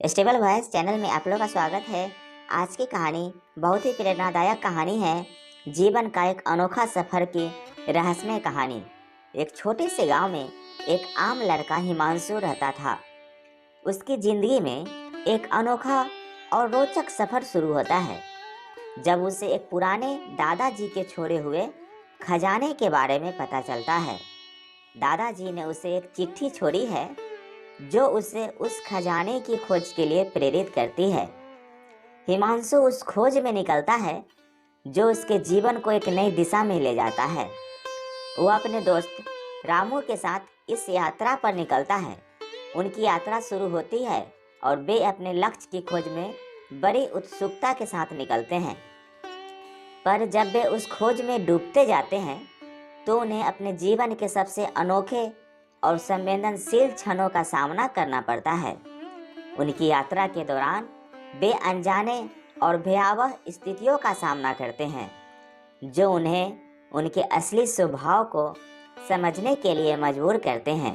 Stable voice channel में आप लोग का स्वागत है। आज की कहानी बहुत ही प्रेरणादायक कहानी है। जीवन का एक अनोखा सफर की रहस्यमय कहानी। एक छोटे से गांव में एक आम लड़का हिमांशु रहता था। उसकी जिंदगी में एक अनोखा और रोचक सफर शुरू होता है जब उसे एक पुराने दादाजी के छोड़े हुए खजाने के बारे में पता चलता है। दादाजी ने उसे एक चिट्ठी छोड़ी है जो उसे उस खजाने की खोज के लिए प्रेरित करती है। हिमांशु उस खोज में निकलता है जो उसके जीवन को एक नई दिशा में ले जाता है। वो अपने दोस्त रामू के साथ इस यात्रा पर निकलता है। उनकी यात्रा शुरू होती है और वे अपने लक्ष्य की खोज में बड़ी उत्सुकता के साथ निकलते हैं। पर जब वे उस खोज में डूबते जाते हैं तो उन्हें अपने जीवन के सबसे अनोखे और संवेदनशील क्षणों का सामना करना पड़ता है। उनकी यात्रा के दौरान वे अनजाने और भयावह स्थितियों का सामना करते हैं जो उन्हें उनके असली स्वभाव को समझने के लिए मजबूर करते हैं।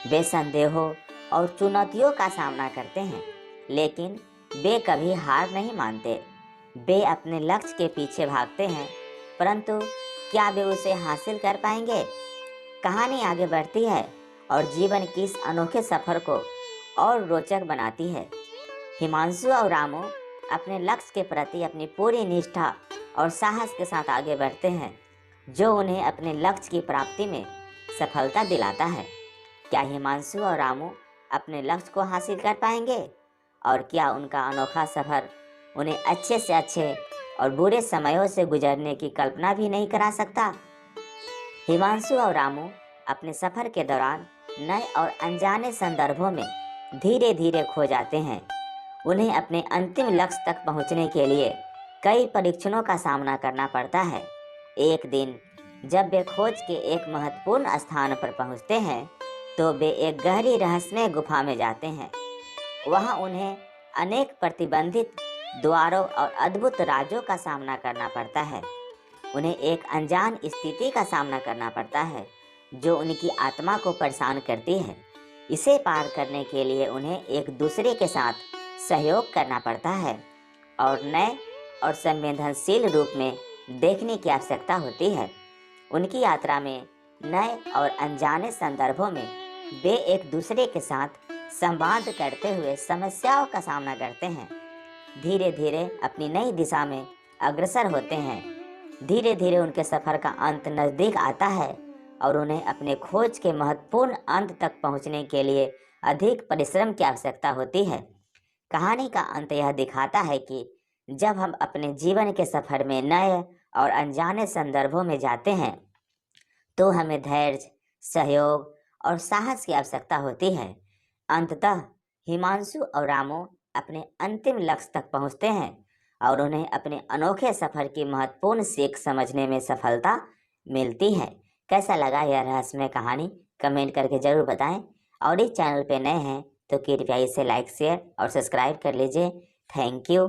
वे संदेहों और चुनौतियों का सामना करते हैं, लेकिन वे कभी हार नहीं मानते। वे अपने लक्ष्य के पीछे भागते हैं, परंतु क्या वे उसे हासिल कर पाएंगे? कहानी आगे बढ़ती है और जीवन की इस अनोखे सफर को और रोचक बनाती है। हिमांशु और रामू अपने लक्ष्य के प्रति अपनी पूरी निष्ठा और साहस के साथ आगे बढ़ते हैं, जो उन्हें अपने लक्ष्य की प्राप्ति में सफलता दिलाता है। क्या हिमांशु और रामू अपने लक्ष्य को हासिल कर पाएंगे? और क्या उनका अनोखा सफर उन्हें अच्छे से अच्छे और बुरे समयों से गुजरने की कल्पना भी नहीं करा सकता? हिमांशु और रामू अपने सफर के दौरान नए और अनजाने संदर्भों में धीरे धीरे खो जाते हैं। उन्हें अपने अंतिम लक्ष्य तक पहुंचने के लिए कई परीक्षणों का सामना करना पड़ता है। एक दिन जब वे खोज के एक महत्वपूर्ण स्थान पर पहुंचते हैं तो वे एक गहरी रहस्यमय गुफा में जाते हैं। वहां उन्हें अनेक प्रतिबंधित द्वारों और अद्भुत राजों का सामना करना पड़ता है। उन्हें एक अनजान स्थिति का सामना करना पड़ता है जो उनकी आत्मा को परेशान करती है। इसे पार करने के लिए उन्हें एक दूसरे के साथ सहयोग करना पड़ता है और नए और संवेदनशील रूप में देखने की आवश्यकता होती है। उनकी यात्रा में नए और अनजाने संदर्भों में वे एक दूसरे के साथ संवाद करते हुए समस्याओं का सामना करते हैं। धीरे धीरे अपनी नई दिशा में अग्रसर होते हैं। धीरे धीरे उनके सफर का अंत नज़दीक आता है और उन्हें अपने खोज के महत्वपूर्ण अंत तक पहुंचने के लिए अधिक परिश्रम की आवश्यकता होती है। कहानी का अंत यह दिखाता है कि जब हम अपने जीवन के सफर में नए और अनजाने संदर्भों में जाते हैं तो हमें धैर्य, सहयोग और साहस की आवश्यकता होती है। अंततः हिमांशु और रामू अपने अंतिम लक्ष्य तक पहुंचते हैं और उन्हें अपने अनोखे सफर की महत्वपूर्ण सीख समझने में सफलता मिलती है। कैसा लगा यह रहस्यमय कहानी? कमेंट करके ज़रूर बताएं। और इस चैनल पे नए हैं तो कृपया इसे लाइक, शेयर और सब्सक्राइब कर लीजिए। Thank you.